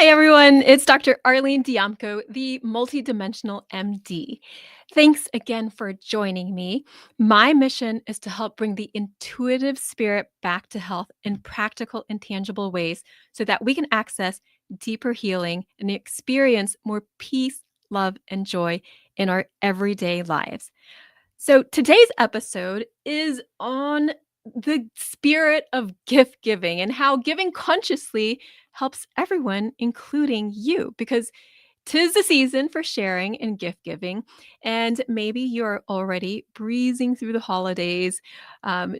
Hi, everyone. It's Dr. Arlene Diamco, the multidimensional MD. Thanks again for joining me. My mission is to help bring the intuitive spirit back to health in practical and tangible ways so that we can access deeper healing and experience more peace, love, and joy in our everyday lives. So today's episode is on the spirit of gift giving and how giving consciously helps everyone, including you, because 'tis the season for sharing and gift giving. And maybe you're already breezing through the holidays,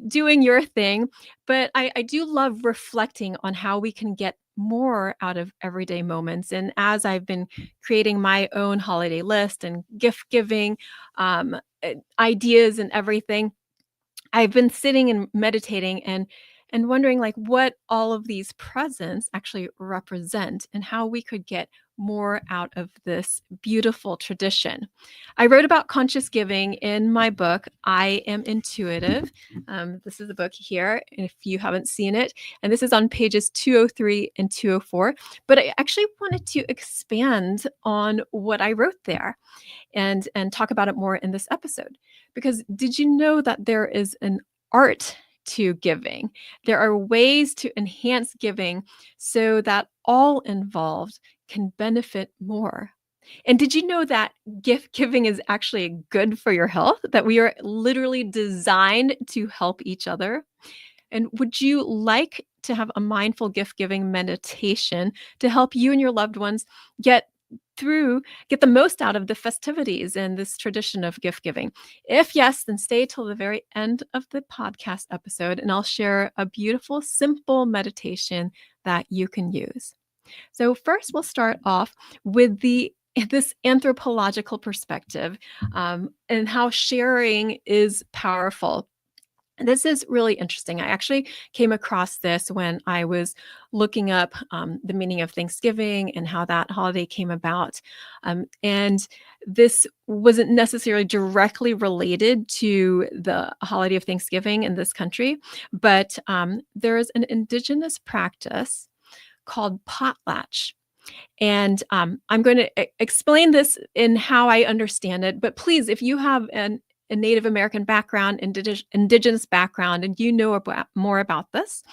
doing your thing. But I do love reflecting on how we can get more out of everyday moments. And as I've been creating my own holiday list and gift giving ideas and everything, I've been sitting and meditating and wondering like what all of these presents actually represent and how we could get more out of this beautiful tradition. I wrote about conscious giving in my book, I Am Intuitive. This is the book here, if you haven't seen it. And this is on pages 203 and 204. But I actually wanted to expand on what I wrote there and talk about it more in this episode. Because did you know that there is an art to giving? There are ways to enhance giving so that all involved can benefit more. And did you know that gift giving is actually good for your health? That we are literally designed to help each other? And would you like to have a mindful gift giving meditation to help you and your loved ones get get the most out of the festivities and this tradition of gift giving? If yes, then stay till the very end of the podcast episode and I'll share a beautiful, simple meditation that you can use. So first, we'll start off with this anthropological perspective and how sharing is powerful. This is really interesting. I actually came across this when I was looking up the meaning of Thanksgiving and how that holiday came about. And this wasn't necessarily directly related to the holiday of Thanksgiving in this country, but there is an indigenous practice called potlatch. And I'm going to explain this in how I understand it. But please, if you have a Native American background, indigenous background, and you know about, more about this,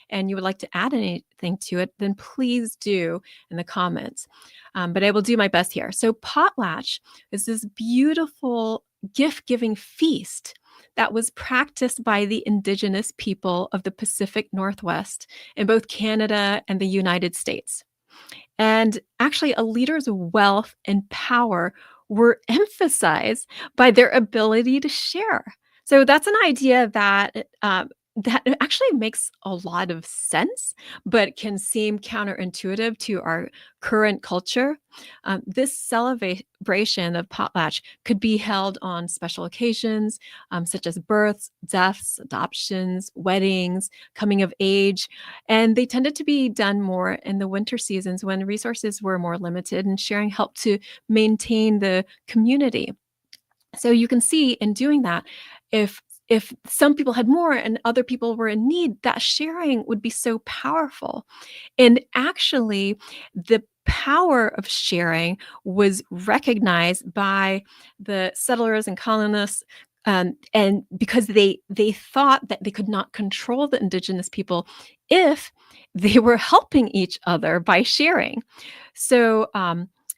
and you would like to add anything to it, then please do in the comments. But I will do my best here. So potlatch is this beautiful gift-giving feast that was practiced by the indigenous people of the Pacific Northwest in both Canada and the United States. And actually, a leader's wealth and power were emphasized by their ability to share. So that's an idea that actually makes a lot of sense, but can seem counterintuitive to our current culture. This celebration of potlatch could be held on special occasions, such as births, deaths, adoptions, weddings, coming of age, and they tended to be done more in the winter seasons when resources were more limited and sharing helped to maintain the community. So you can see in doing that, if some people had more and other people were in need, that sharing would be so powerful. And actually, the power of sharing was recognized by the settlers and colonists. And because they thought that they could not control the indigenous people if they were helping each other by sharing. So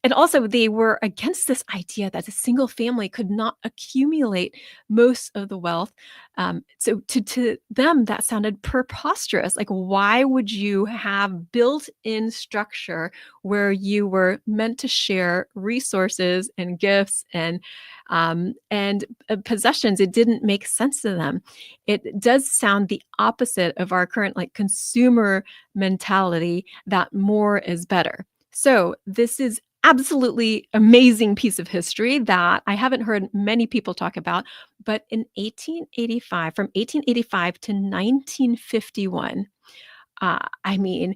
and also, they were against this idea that a single family could not accumulate most of the wealth. So to them, that sounded preposterous. Like, why would you have built-in structure where you were meant to share resources and gifts and possessions? It didn't make sense to them. It does sound the opposite of our current like consumer mentality that more is better. So this is absolutely amazing piece of history that I haven't heard many people talk about. But in 1885, from 1885 to 1951, I mean,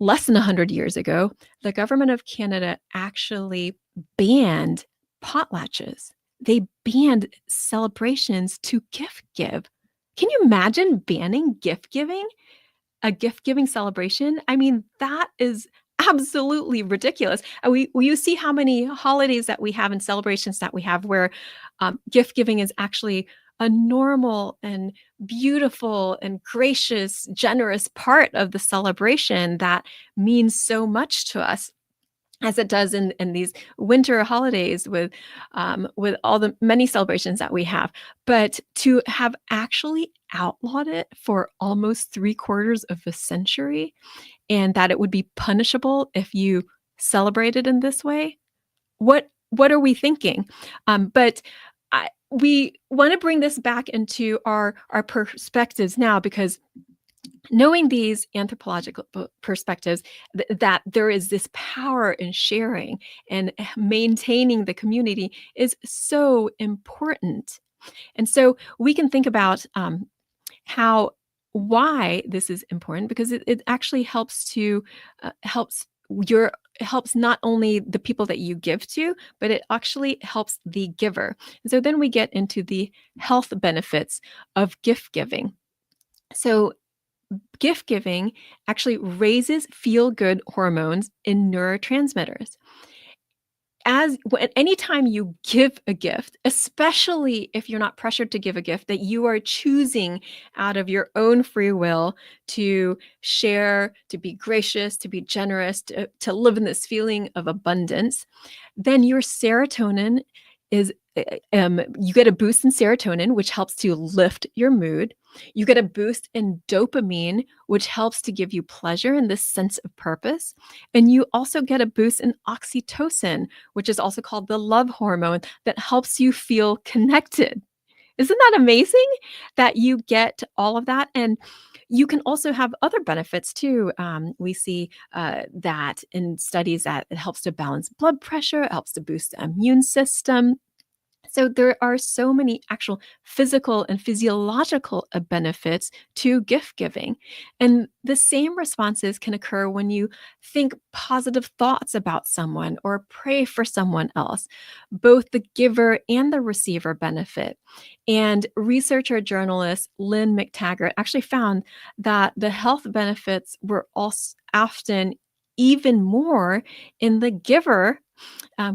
less than 100 years ago, the government of Canada actually banned potlatches. They banned celebrations to gift give. Can you imagine banning gift giving? A gift giving celebration? I mean, that is absolutely ridiculous. And you see how many holidays that we have and celebrations that we have where gift giving is actually a normal and beautiful and gracious, generous part of the celebration that means so much to us as it does in these winter holidays with all the many celebrations that we have. But to have actually outlawed it for almost 3/4 of a century, and that it would be punishable if you celebrated in this way, what are we thinking? But we want to bring this back into our perspectives now because knowing these anthropological perspectives that there is this power in sharing and maintaining the community is so important. And so we can think about how why this is important because it actually helps to helps your helps not only the people that you give to, but it actually helps the giver. And so then we get into the health benefits of gift giving. So gift giving actually raises feel good hormones in neurotransmitters. Anytime you give a gift, especially if you're not pressured to give a gift that you are choosing out of your own free will to share, to be gracious, to be generous, to live in this feeling of abundance, then your serotonin is you get a boost in serotonin, which helps to lift your mood. You get a boost in dopamine, which helps to give you pleasure and this sense of purpose. And you also get a boost in oxytocin, which is also called the love hormone that helps you feel connected. Isn't that amazing that you get all of that? And you can also have other benefits too. We see that in studies that it helps to balance blood pressure, it helps to boost the immune system. So there are so many actual physical and physiological benefits to gift giving. And the same responses can occur when you think positive thoughts about someone or pray for someone else. Both the giver and the receiver benefit. And researcher journalist Lynn McTaggart actually found that the health benefits were also often even more in the giver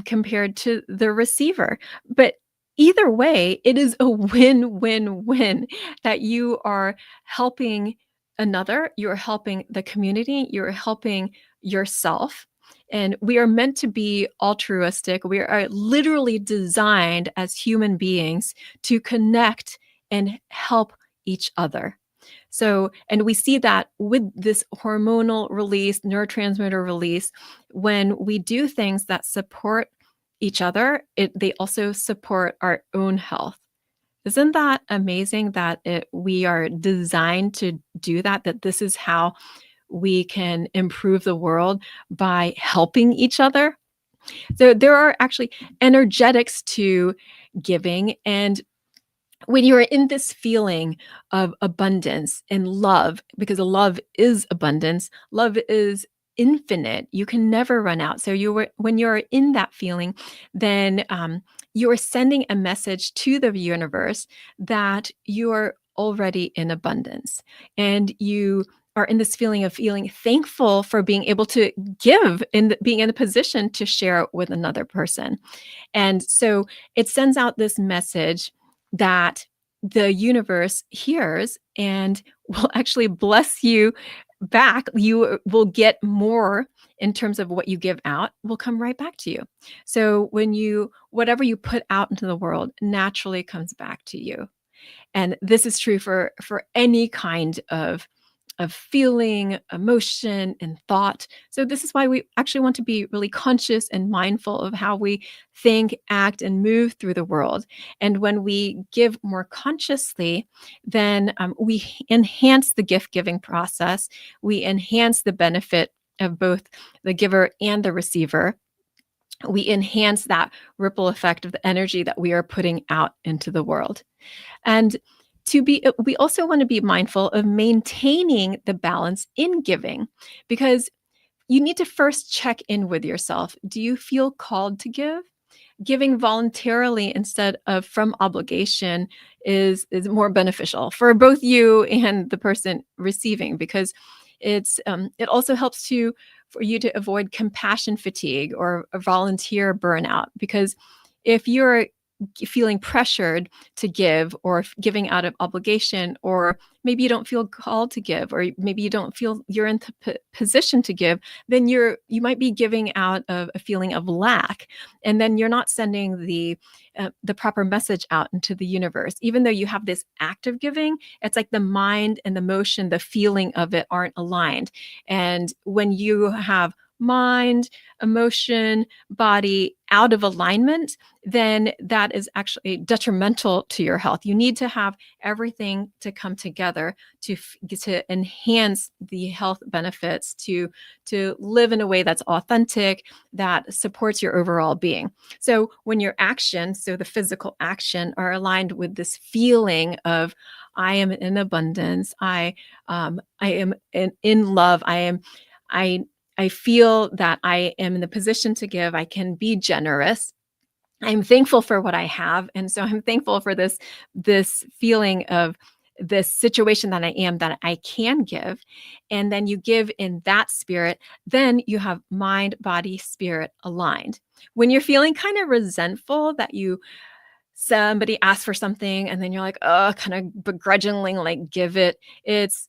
compared to the receiver. But either way, it is a win win win that you are helping another, you're helping the community, you're helping yourself. And we are meant to be altruistic. We are literally designed as human beings to connect and help each other. So, and we see that with this hormonal release, neurotransmitter release, when we do things that support each other, they also support our own health. Isn't that amazing that we are designed to do that? That this is how we can improve the world by helping each other? So there are actually energetics to giving. And when you're in this feeling of abundance and love, because love is abundance, love is infinite. You can never run out. So when you're in that feeling, then you're sending a message to the universe that you're already in abundance, and you are in this feeling of feeling thankful for being able to give and being in a position to share it with another person. And so it sends out this message that the universe hears and will actually bless you back. You will get more in terms of what you give out will come right back to you. So whatever you put out into the world naturally comes back to you. And this is true for any kind of feeling, emotion, and thought. So, this is why we actually want to be really conscious and mindful of how we think, act, and move through the world. And when we give more consciously, then we enhance the gift giving process. We enhance the benefit of both the giver and the receiver. We enhance that ripple effect of the energy that we are putting out into the world. And we also want to be mindful of maintaining the balance in giving because you need to first check in with yourself. Do you feel called to give? Giving voluntarily instead of from obligation is more beneficial for both you and the person receiving because it also helps to for you to avoid compassion fatigue or a volunteer burnout. Because if you're feeling pressured to give, or giving out of obligation, or maybe you don't feel called to give, or maybe you don't feel you're in the position to give, then you might be giving out of a feeling of lack, and then you're not sending the proper message out into the universe. Even though you have this act of giving, it's like the mind and the motion, the feeling of it aren't aligned. And when you have mind, emotion, body out of alignment, then that is actually detrimental to your health. You need to have everything to come together to enhance the health benefits, to live in a way that's authentic, that supports your overall being. So when your actions, so the physical action, are aligned with this feeling of I am in abundance, I am in love, I I feel that I am in the position to give, I can be generous, I'm thankful for what I have, and so I'm thankful for this feeling of this situation that I am, that I can give, and then you give in that spirit, then you have mind, body, spirit aligned. When you're feeling kind of resentful that somebody asks for something and then you're like, oh, kind of begrudgingly like give it, it's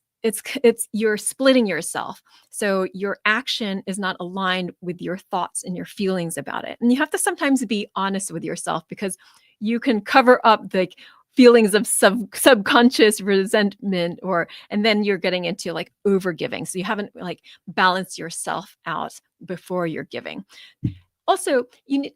you're splitting yourself. So your action is not aligned with your thoughts and your feelings about it. And you have to sometimes be honest with yourself, because you can cover up the feelings of subconscious resentment, and then you're getting into like over giving. So you haven't like balanced yourself out before you're giving. Also, you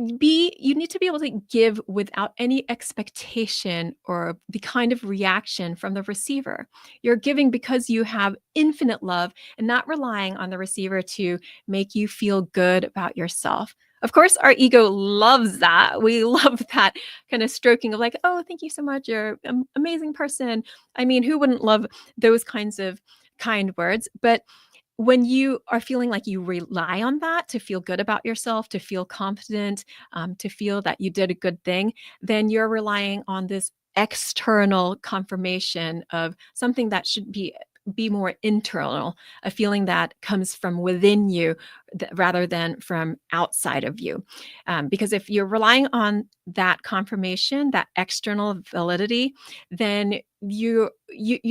need to be able to give without any expectation or the kind of reaction from the receiver. You're giving because you have infinite love and not relying on the receiver to make you feel good about yourself. Of course, our ego loves that. We love that kind of stroking of like, oh, thank you so much. You're an amazing person. I mean, who wouldn't love those kinds of kind words? But when you are feeling like you rely on that to feel good about yourself, to feel confident, to feel that you did a good thing, then you're relying on this external confirmation of something that should be more internal, a feeling that comes from within you rather than from outside of you. Because if you're relying on that confirmation, that external validity, then you're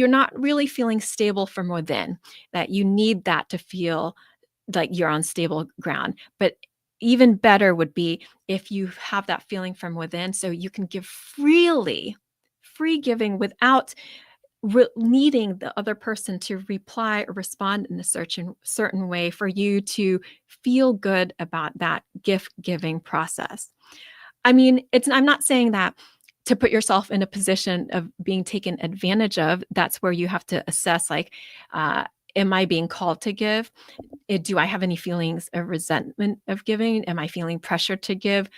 not really feeling stable from within, that you need that to feel like you're on stable ground. But even better would be if you have that feeling from within, so you can give freely, free giving without needing the other person to reply or respond in a certain way for you to feel good about that gift giving process. I mean, I'm not saying that to put yourself in a position of being taken advantage of. That's where you have to assess, like, uh, am I being called to give? Do I have any feelings of resentment of giving? Am I feeling pressure to give?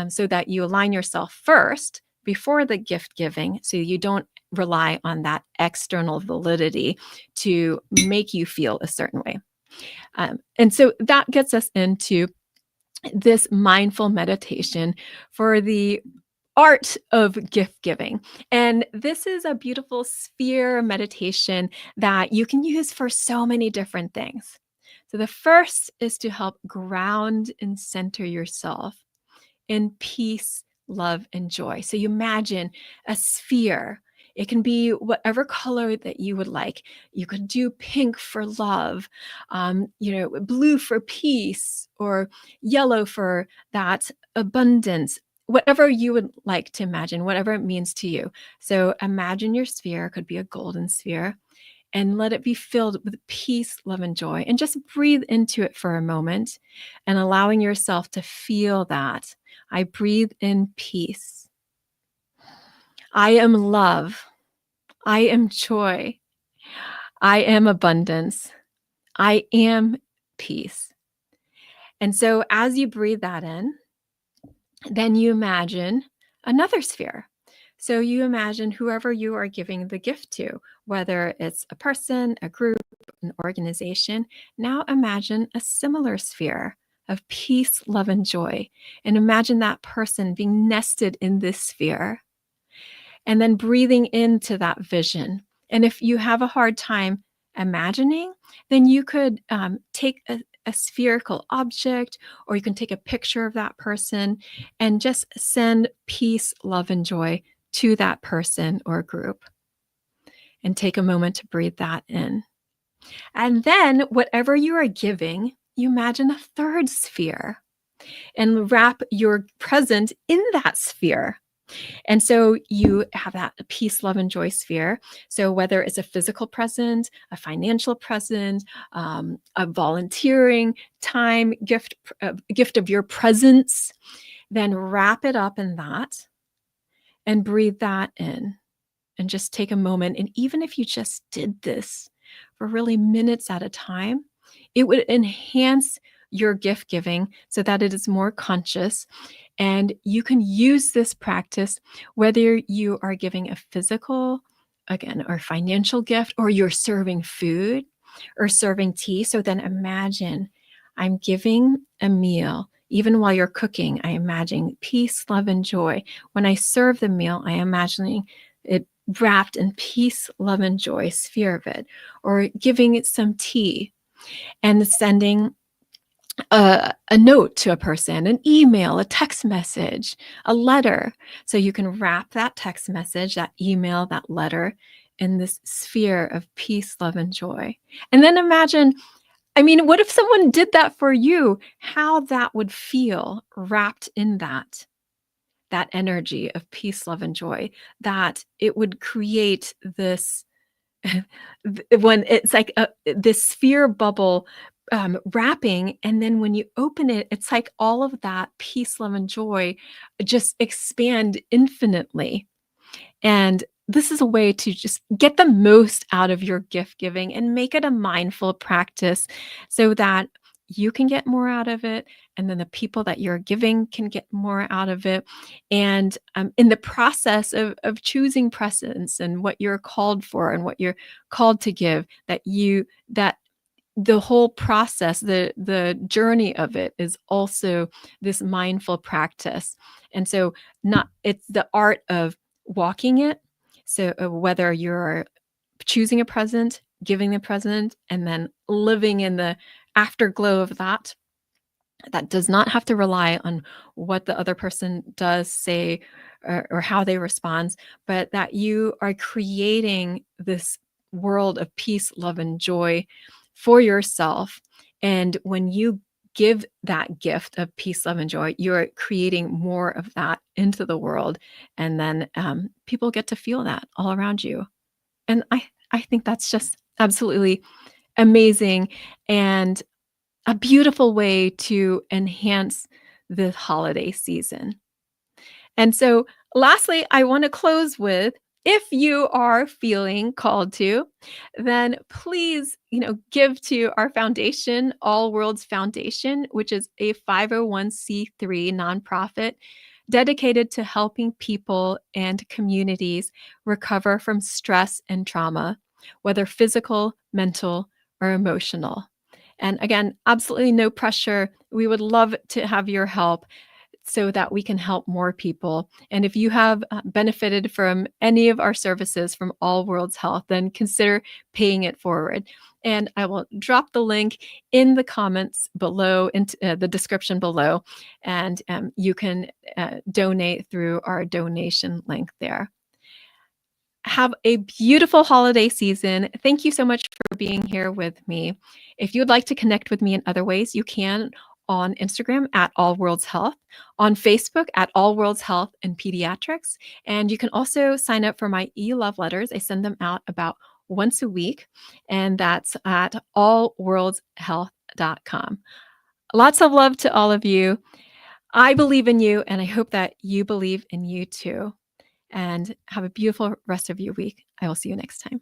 So that you align yourself first before the gift giving, so you don't rely on that external validity to make you feel a certain way. And so that gets us into this mindful meditation for the art of gift giving. And this is a beautiful sphere meditation that you can use for so many different things. So the first is to help ground and center yourself in peace, love, and joy. So you imagine a sphere. It can be whatever color that you would like. You could do pink for love, blue for peace, or yellow for that abundance. Whatever you would like to imagine, whatever it means to you. So imagine your sphere, could be a golden sphere, and let it be filled with peace, love, and joy. And just breathe into it for a moment and allowing yourself to feel that. I breathe in peace. I am love. I am joy. I am abundance. I am peace. And so as you breathe that in, then you imagine another sphere. So you imagine whoever you are giving the gift to, whether it's a person, a group, an organization. Now imagine a similar sphere of peace, love, and joy. And imagine that person being nested in this sphere. And then breathing into that vision. And if you have a hard time imagining, then you could take a spherical object, or you can take a picture of that person and just send peace, love, and joy to that person or group. And take a moment to breathe that in. And then, whatever you are giving, you imagine a third sphere and wrap your present in that sphere. And so you have that peace, love, and joy sphere. So whether it's a physical present, a financial present, a volunteering time gift of your presence, then wrap it up in that and breathe that in. And just take a moment. And even if you just did this for really minutes at a time, it would enhance your gift giving so that it is more conscious. And you can use this practice whether you are giving a physical, again, or financial gift, or you're serving food or serving tea. So then imagine I'm giving a meal. Even while you're cooking, I imagine peace, love, and joy. When I serve the meal, I imagining it wrapped in peace, love, and joy, sphere of it, or giving it some tea and sending a note to a person, an email, a text message, a letter. So you can wrap that text message, that email, that letter in this sphere of peace, love, and joy. And then imagine, I mean, what if someone did that for you? How that would feel wrapped in that energy of peace, love, and joy, that it would create this when it's like this sphere bubble wrapping. And then when you open it, it's like all of that peace, love, and joy just expand infinitely. And this is a way to just get the most out of your gift giving and make it a mindful practice so that you can get more out of it. And then the people that you're giving can get more out of it. And in the process of choosing presence and what you're called for and what you're called to give, that the whole process, the journey of it is also this mindful practice. And so not it's the art of walking it. So whether you're choosing a present, giving the present, and then living in the afterglow of that does not have to rely on what the other person does, say, or how they respond, but that you are creating this world of peace, love, and joy for yourself. And when you give that gift of peace, love, and joy, you're creating more of that into the world. And then people get to feel that all around you. And I think that's just absolutely amazing. And a beautiful way to enhance the holiday season. And so, lastly, I want to close with, if you are feeling called to, then please, give to our foundation, All Worlds Foundation, which is a 501c3 nonprofit dedicated to helping people and communities recover from stress and trauma, whether physical, mental, or emotional. And again, absolutely no pressure. We would love to have your help so that we can help more people. And if you have benefited from any of our services from All Worlds Health, then consider paying it forward. And I will drop the link in the comments below, in the description below, and you can donate through our donation link there. Have a beautiful holiday season. Thank you so much for being here with me. If you would like to connect with me in other ways, you can on Instagram at All Worlds Health, on Facebook at All Worlds Health and Pediatrics. And you can also sign up for my e-love letters. I send them out about once a week, and that's at allworldshealth.com. Lots of love to all of you. I believe in you, and I hope that you believe in you too. And have a beautiful rest of your week. I will see you next time.